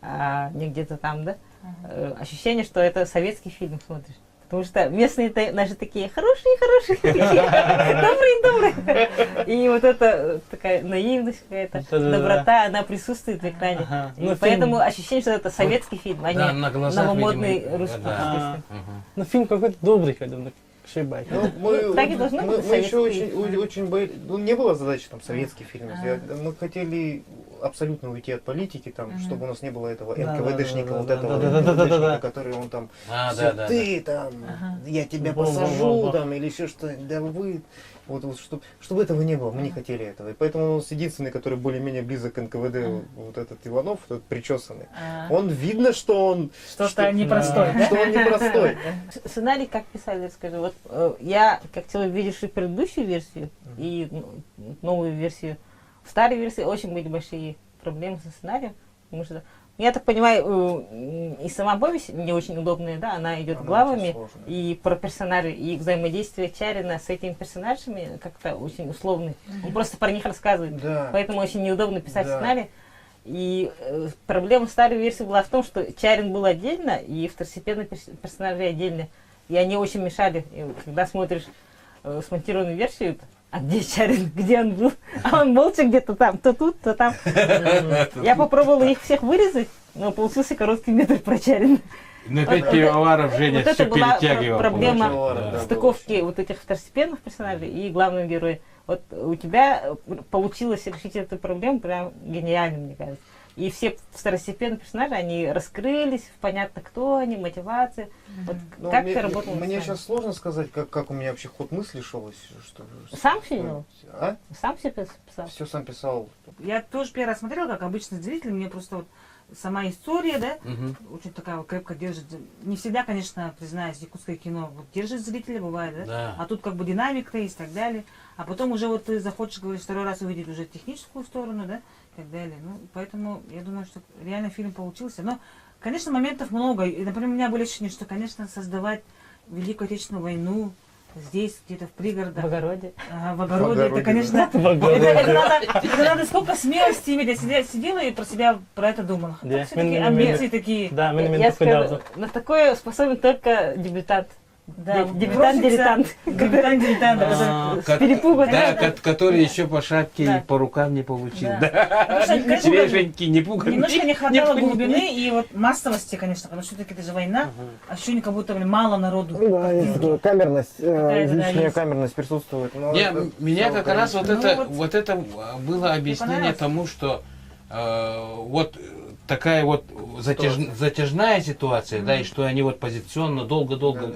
Speaker 6: а не где-то там, да? Ощущение, что это советский фильм смотришь. Потому что местные-то наши такие хорошие, добрые. И вот эта такая наивность какая-то,
Speaker 3: Да-да-да.
Speaker 6: доброта, она присутствует в экране.
Speaker 3: Ага.
Speaker 6: И
Speaker 3: Ну,
Speaker 6: поэтому
Speaker 3: фильм-
Speaker 6: ощущение, что это советский фильм, а
Speaker 7: Да,
Speaker 6: не
Speaker 7: на глазах,
Speaker 6: новомодный
Speaker 7: видимо,
Speaker 6: русский.
Speaker 7: да.
Speaker 6: естественно.
Speaker 3: Ну, фильм какой-то добрый, когда Кши байки.
Speaker 4: Ну, мы,
Speaker 6: Так и должно быть
Speaker 4: мы еще
Speaker 6: советский.
Speaker 4: очень боялись, ну, не было задачи там советский фильм сделать. Мы хотели абсолютно уйти от политики, там, чтобы у нас не было этого
Speaker 3: Да,
Speaker 4: НКВДшника,
Speaker 3: да,
Speaker 4: вот
Speaker 3: да,
Speaker 4: этого
Speaker 3: да, да, да, да, да.
Speaker 4: НКВДшника, который он там,
Speaker 7: А,
Speaker 4: всё,
Speaker 7: да, да,
Speaker 4: ты там, я тебя посажу, там, или еще что, да вы, вот чтобы этого не было, мы не хотели этого. И поэтому у нас единственный, который более-менее близок к НКВД, вот этот Иванов, этот причесанный, он видно, что он...
Speaker 5: Что-то непростое, да?
Speaker 4: Что он непростой.
Speaker 6: Сценарий как писали, расскажи. Вот я, как человек, видевший предыдущую версию и новую версию, в старой версии очень были большие проблемы со сценарием, потому что, я так понимаю, и сама повесть не очень удобная, да, она идет
Speaker 4: Она
Speaker 6: главами,
Speaker 4: очень сложная.
Speaker 6: и про персонажей, и взаимодействие Чарина с этими персонажами как-то очень условный. Он просто про них рассказывает,
Speaker 4: Да.
Speaker 6: поэтому очень неудобно писать
Speaker 4: Да.
Speaker 6: сценарий. И проблема старой версии была в том, что Чарин был отдельно, и второстепенные персонажи отдельно. И они очень мешали. И когда смотришь смонтированную версию, а где Чарин, где он был? А он молча где-то там, то тут, то там. Я попробовала их всех вырезать, но получился короткий метр про Чарина.
Speaker 7: На 5 пивоваров Женя
Speaker 6: Вот
Speaker 7: все
Speaker 6: это была
Speaker 7: перетягивал.
Speaker 6: проблема
Speaker 4: Пивоваров, да,
Speaker 6: стыковки вот этих второстепенных персонажей и главного героя. Вот у тебя получилось решить эту проблему прям гениально, мне кажется. И все второстепенные персонажи, они раскрылись, понятно, кто они, мотивация. Вот
Speaker 4: Ну,
Speaker 6: как ты работал над
Speaker 4: Мне
Speaker 6: сценарием?
Speaker 4: сейчас сложно сказать, как у меня вообще ход мысли шел. Что,
Speaker 6: Сам все делал?
Speaker 4: А?
Speaker 6: Сам все писал?
Speaker 4: Все сам писал.
Speaker 5: Я тоже первый раз смотрела, как обычный зритель, мне просто вот сама история, да, очень такая вот крепко держит. Не всегда, конечно, признаюсь, якутское кино вот держит зрителя, бывает, да?
Speaker 7: Да.
Speaker 5: А тут как бы динамика есть и так далее. А потом уже вот ты захочешь, говоришь, второй раз увидеть уже техническую сторону, да, и так далее. Ну, поэтому я думаю, что реально фильм получился. Но, конечно, моментов много. И, например, у меня были ощущения, что, конечно, создавать Великую Отечественную войну здесь, где-то в пригородах,
Speaker 6: В огороде.
Speaker 5: в огороде, это,
Speaker 4: огороде,
Speaker 5: конечно, это надо сколько смелости иметь. Я сидела и про себя про это думала.
Speaker 3: Да,
Speaker 5: Все-таки
Speaker 3: мы-
Speaker 5: амбиции такие.
Speaker 3: Да, мы
Speaker 6: Я скажу,
Speaker 3: скажу.
Speaker 6: на такое способен только дебютант.
Speaker 5: Да,
Speaker 6: Дебютант-дилетант.
Speaker 5: Дебютант-дилетант.
Speaker 6: С перепугу.
Speaker 7: Да, который еще по шапке
Speaker 5: Да.
Speaker 7: и по рукам не получил.
Speaker 5: Да.
Speaker 7: Да.
Speaker 5: Потому что, конечно,
Speaker 7: Свеженький, не пуганный.
Speaker 5: немножко не хватало
Speaker 7: пуганный.
Speaker 5: глубины и вот массовости, конечно, потому что все-таки это же война, ощущение, как будто мало народу.
Speaker 4: Да, есть такая камерность,
Speaker 5: Какая-то, да,
Speaker 4: излишняя
Speaker 5: есть.
Speaker 4: камерность присутствует. Но
Speaker 7: Не,
Speaker 4: это
Speaker 7: меня
Speaker 4: всё
Speaker 7: как раз вот
Speaker 5: Ну,
Speaker 7: это,
Speaker 5: вот
Speaker 7: вот это было объяснение
Speaker 5: понравилось?
Speaker 7: тому, что вот такая вот затяжная ситуация, да, и что они вот позиционно долго-долго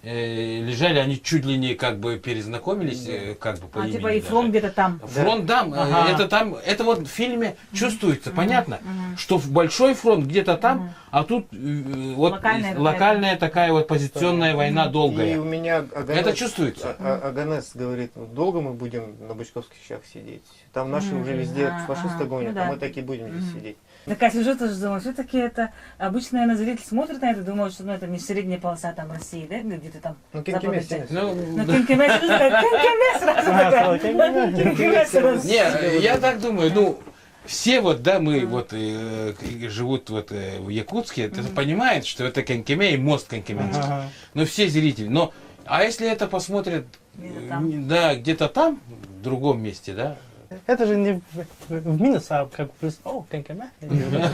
Speaker 7: лежали, они чуть ли не как бы перезнакомились, как бы по
Speaker 5: А
Speaker 7: имени
Speaker 5: типа и
Speaker 7: даже.
Speaker 5: фронт где-то там.
Speaker 7: Фронт, да,
Speaker 5: Ага.
Speaker 7: это там, это вот в фильме чувствуется, понятно, что большой фронт где-то там, а тут вот
Speaker 5: Локальная
Speaker 7: локальная такая вот позиционная война
Speaker 4: И
Speaker 7: долгая.
Speaker 4: у меня Аганес,
Speaker 7: Это чувствуется.
Speaker 4: Аганес говорит, «Ну, долго мы будем на бычковских щах сидеть. Там наши уже везде фашисты
Speaker 5: ага.
Speaker 4: гонят,
Speaker 5: Ну
Speaker 4: а
Speaker 5: да.
Speaker 4: мы так и будем здесь сидеть.
Speaker 5: Такая сюжет тоже думаю, все-таки это обычно, наверное, зритель смотрит на это, думает, что ну, это не средняя полоса там России, да, где-то там.
Speaker 4: Ну,
Speaker 5: западная
Speaker 4: Кенкемес,
Speaker 5: часть.
Speaker 7: Ну,
Speaker 5: Ну, Кенкемес, Кенкемес сразу такая. Кенкемес сразу.
Speaker 7: не, я так думаю, ну, все вот, да, мы вот живут вот в Якутске, это понимают, что это Кенкеме и мост Кенкеменский. Ну, все зрители. Но, а если это посмотрят,
Speaker 5: Где-то там.
Speaker 7: да, где-то там, в другом месте, да,
Speaker 3: Это же не в минус, а как плюс. О, Кенкеме.
Speaker 4: На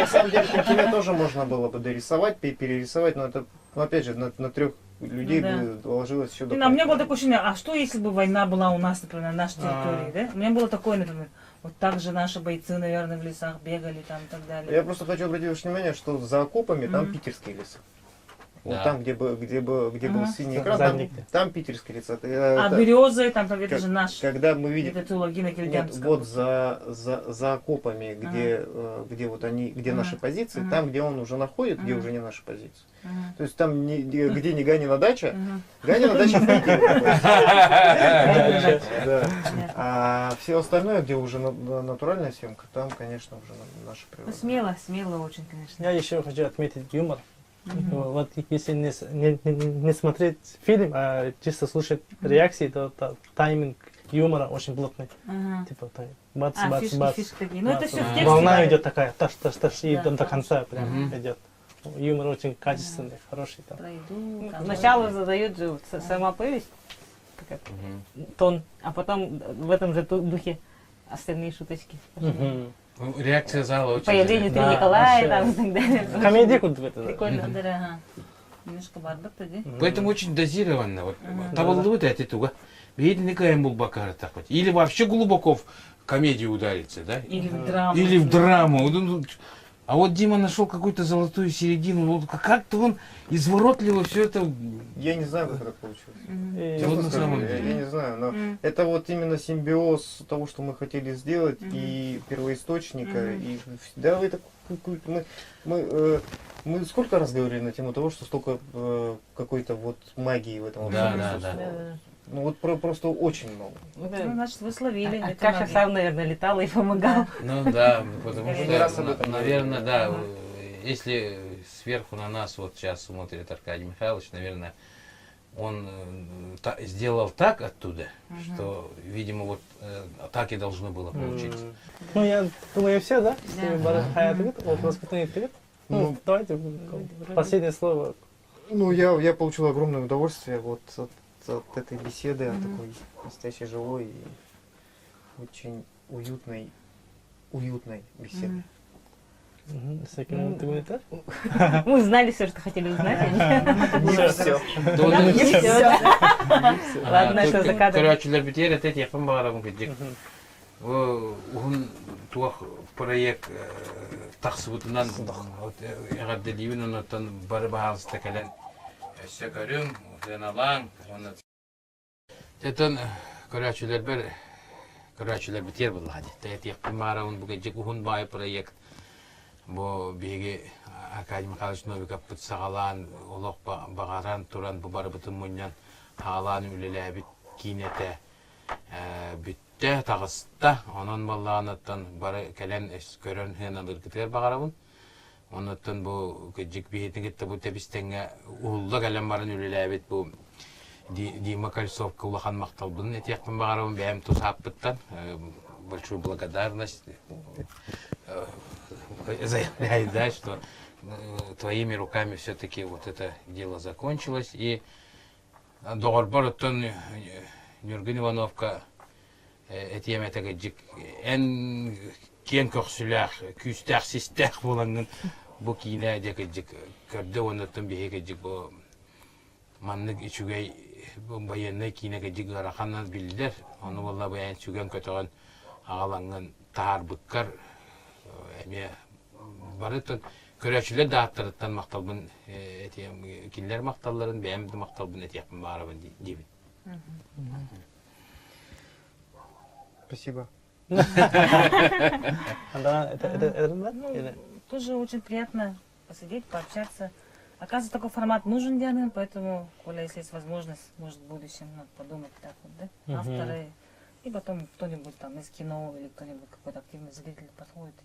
Speaker 4: самом деле, Кенкеме тоже можно было бы дорисовать, перерисовать, но это, ну, опять же, на 3 людей
Speaker 5: Ну да.
Speaker 4: бы ложилось все
Speaker 5: У меня было такое ощущение, а что если бы война была у нас, например, на нашей территории, да? У меня было такое, например, вот так же наши бойцы, наверное, в лесах бегали там и так далее.
Speaker 4: Я просто хочу обратить ваше внимание, что за окопами там питерские леса. Вот
Speaker 7: Да.
Speaker 4: там, где был синий экран,
Speaker 3: Задник.
Speaker 4: там питерские леса.
Speaker 5: А березы, там, это же наш,
Speaker 4: Когда мы видим,
Speaker 5: это Тулагина
Speaker 4: нет,
Speaker 5: Кельдянская.
Speaker 4: вот за окопами, где вот они, где наши позиции, там, где он уже находит, где уже не наши позиции. То есть там, где не Ганина дача, Ганина дача в Питере находится. Да. А все остальное, где уже натуральная съемка, там, конечно, уже наша
Speaker 5: Ну,
Speaker 4: природа.
Speaker 5: смело очень, конечно.
Speaker 3: Я еще хочу отметить юмор. Вот если не смотреть фильм, а чисто слушать реакции, то тайминг юмора очень плотный.
Speaker 5: Ага.
Speaker 3: Типа бац,
Speaker 5: А,
Speaker 3: бац, бац.
Speaker 5: фишки такие. Ну, это
Speaker 3: бац,
Speaker 5: все в
Speaker 3: бац.
Speaker 5: тексте.
Speaker 3: Волна
Speaker 5: да.
Speaker 3: идет такая, таш, и
Speaker 5: Да,
Speaker 3: до
Speaker 5: да.
Speaker 3: конца прям идет. Юмор очень качественный, хороший. Там.
Speaker 5: Пройду, там,
Speaker 6: Сначала задает же сама повесть, такая, тон, а потом в этом же духе остальные шуточки.
Speaker 3: Мгм.
Speaker 7: Ну, реакция зала очень
Speaker 6: Появление
Speaker 7: заметна.
Speaker 6: Николая там и так далее.
Speaker 3: Комедия культура.
Speaker 6: Прикольно.
Speaker 5: да, ага. Немножко бардак тоді.
Speaker 7: Поэтому очень дозированно. Вот, табылды вот это туга. Бедный каем был бакара так вот. Или вообще глубоко в комедию удариться, да?
Speaker 5: Или в драму.
Speaker 7: Или в драму. А вот Дима нашел какую-то золотую середину. Вот как-то он изворотливо все это.
Speaker 4: Я не знаю, как это получилось.
Speaker 3: И
Speaker 4: Честно
Speaker 7: Вот на
Speaker 4: скажу,
Speaker 7: самом
Speaker 4: я
Speaker 7: деле.
Speaker 4: не знаю, но это вот именно симбиоз того, что мы хотели сделать, и первоисточника, и да, это мы сколько раз говорили на тему того, что столько какой-то вот магии в этом
Speaker 7: Да,
Speaker 4: всем
Speaker 7: да,
Speaker 4: присутствует.
Speaker 7: да.
Speaker 4: Ну вот просто очень много.
Speaker 5: Ну, значит, вы словили. эту
Speaker 6: Каша
Speaker 5: магию.
Speaker 6: сам, наверное, летал и помогал.
Speaker 7: Ну да, потому
Speaker 4: Я не раз об
Speaker 7: что,
Speaker 4: этом
Speaker 7: наверное, да, если сверху на нас вот сейчас смотрит Аркадий Михайлович, наверное, он сделал так оттуда, что, видимо, вот так и должно было получиться.
Speaker 3: Ну, я думаю, все, да?
Speaker 5: Да.
Speaker 3: С Бараш Хаятовит, вот воспитание привет. Ну,
Speaker 4: Ну,
Speaker 3: давайте последнее слово.
Speaker 4: Ну, я получил огромное удовольствие вот от этой беседы, от такой настоящей живой и очень уютной беседы.
Speaker 3: Секунд, ты говоришь, да?
Speaker 6: Мы знали все, что хотели узнать.
Speaker 4: Не все.
Speaker 6: Не все, да. Ладно, что за кадр.
Speaker 7: Короче, битер это япон багарам кедик. Он туах проект тахсыбытынан гадделивин онотан бары баалыста келен сөкөрүм деналаң оны тетен короче битер буллади тет япон мараун буга жик ухун бай проект бу биги Аркадий Михайлович Новиков сагалан олох багаран туран бу бары бутун муньян хаалан үлелебит кинете бүтте тагыста онон баллаанаттан бары келен көрөн хыналыр китер багарабын оннан бу кыжык биетин кетте бу тебистеңе улда келен барын үлелебит бу Дима Кольцовка улахан макталбын этияктын багарабын бэм тусаппыттан большую благодарность заявляет, да, что твоими руками все-таки вот это дело закончилось. И Догорборотон Нюрген Ивановка эти яматагаджик эн кен коксулах күстах систах булангын бу кийне декаджик көрдө онотон бегеджик бу маннык ичүгей баянны кийне каджик араханан билдер аны болла баян чүген көтөгөн агаланган таарбыккар эме барытын көрөчүлөр дааттырыттан макталбын этем киллер макталларын бэмди макталбын этепин баарабын дейбит.
Speaker 4: Спасибо.
Speaker 5: Тоже очень приятно посидеть, пообщаться. Оказывается, такой формат нужен, Диана, поэтому, Коля, если есть возможность, может, в будущем надо подумать так вот, да? Авторы, и потом кто-нибудь там из кино или кто-нибудь, какой-то активный зритель подходит.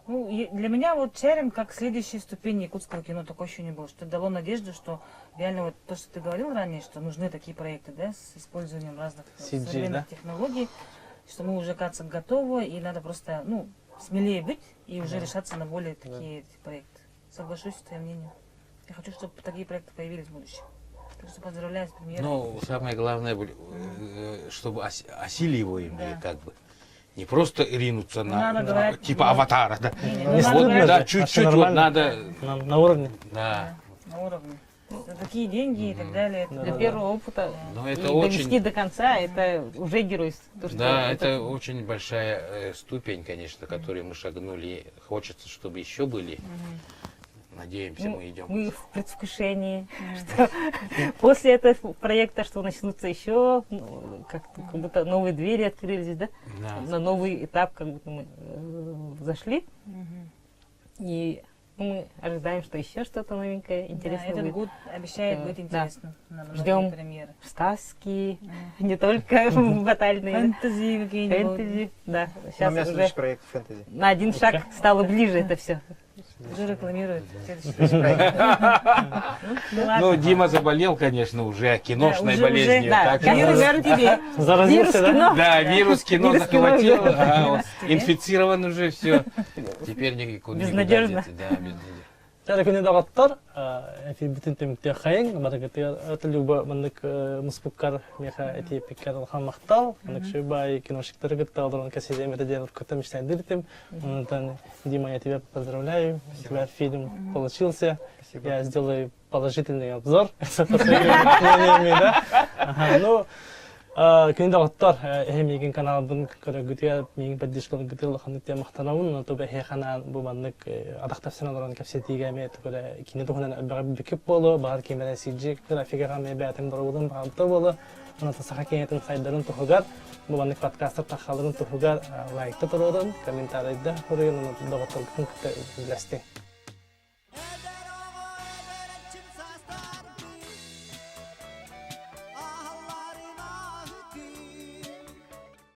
Speaker 5: Ну, для меня вот Черем как следующая ступень якутского кино такое ощущение было, что дало надежду, что реально вот то, что ты говорил ранее, что нужны такие проекты, да, с использованием разных
Speaker 3: CG,
Speaker 5: современных технологий, что мы уже, кажется, готовы, и надо просто, ну, смелее быть и уже решаться на более такие проекты. Соглашусь с твоим мнением. Я хочу, чтобы такие проекты появились в будущем. Так что поздравляю с премьерой.
Speaker 7: Ну, самое главное, чтобы осиливаем,
Speaker 5: Да.
Speaker 7: как бы. Не просто ринуться на,
Speaker 5: Надо говорить,
Speaker 7: типа
Speaker 5: да.
Speaker 7: аватара, да.
Speaker 5: Не
Speaker 3: стыдно
Speaker 7: Вот,
Speaker 3: же,
Speaker 7: да,
Speaker 3: это
Speaker 7: чуть-чуть вот
Speaker 3: нормально.
Speaker 7: надо,
Speaker 3: На уровне.
Speaker 7: да.
Speaker 5: На уровне. За такие деньги и так далее. это
Speaker 6: Для
Speaker 5: надо.
Speaker 6: первого опыта
Speaker 7: Но
Speaker 6: и
Speaker 7: это
Speaker 6: довести
Speaker 7: очень,
Speaker 6: до конца, это уже геройство. То, что
Speaker 7: да, это очень большая ступень, конечно, которую мы шагнули. Хочется, чтобы еще были. Надеемся,
Speaker 6: Ну,
Speaker 7: мы идем.
Speaker 6: мы в предвкушении, что после этого проекта, что начнутся еще, ну, как будто новые двери открылись, да?
Speaker 7: Да.
Speaker 6: На новый этап, как будто мы зашли. И мы ожидаем, что еще что-то новенькое,
Speaker 5: Да,
Speaker 6: интересное
Speaker 5: этот
Speaker 6: будет.
Speaker 5: год обещает быть
Speaker 6: Да.
Speaker 5: интересным. На многие
Speaker 6: Ждем.
Speaker 5: премьеры.
Speaker 6: Сказки, не только батальные.
Speaker 5: Фэнтези какие-нибудь.
Speaker 6: Фэнтези, да.
Speaker 4: У меня
Speaker 6: Сейчас уже
Speaker 4: следующий проект фэнтези.
Speaker 6: на один шаг стало ближе это все.
Speaker 5: Уже рекламируют. Следующий проект. Ну
Speaker 7: Ну,
Speaker 5: ладно.
Speaker 7: Дима заболел, конечно, уже киношной
Speaker 5: уже,
Speaker 7: болезнью.
Speaker 6: Да,
Speaker 7: так что-
Speaker 6: вирус тебе.
Speaker 3: Заразился,
Speaker 6: Вирус
Speaker 3: да?
Speaker 6: кино.
Speaker 7: Да, вирус кино
Speaker 6: Вирус кино
Speaker 7: захватил,
Speaker 6: уже.
Speaker 7: ага, вот, инфицирован уже все. Теперь никуда не
Speaker 6: Безнадежно.
Speaker 7: деться, да, безнадежно.
Speaker 3: Шара күнү дагаттар, эти бүтүн темиктер хайын, барагатыр атылуба мындык муспуккар меха эти пиккар хамактал, мындык шөбай киношиктер гытталдырын каседемеде де көтөм иштендирдим. Ондан Дима, я тебя поздравляю, у тебя фильм получился. Я сделаю положительный обзор со своими мнениями, да. Ну, күнү дагаттар, мегин каналдын көрөгүтү, мегин поддержкалык гытыл ханытя мактанабын, но тобе хехана бу мандык адактасыналардан кепсетигеме төкөлө кине тухунан бекип болу, бар кемере сиджи графикага мебетим дурулун балты болу. Она саха кенетин сайдарын тухугар, бу мандык подкасттар тахаларын тухугар лайкты турурун, комментарийда көрөгөн, дагаттар күн билести.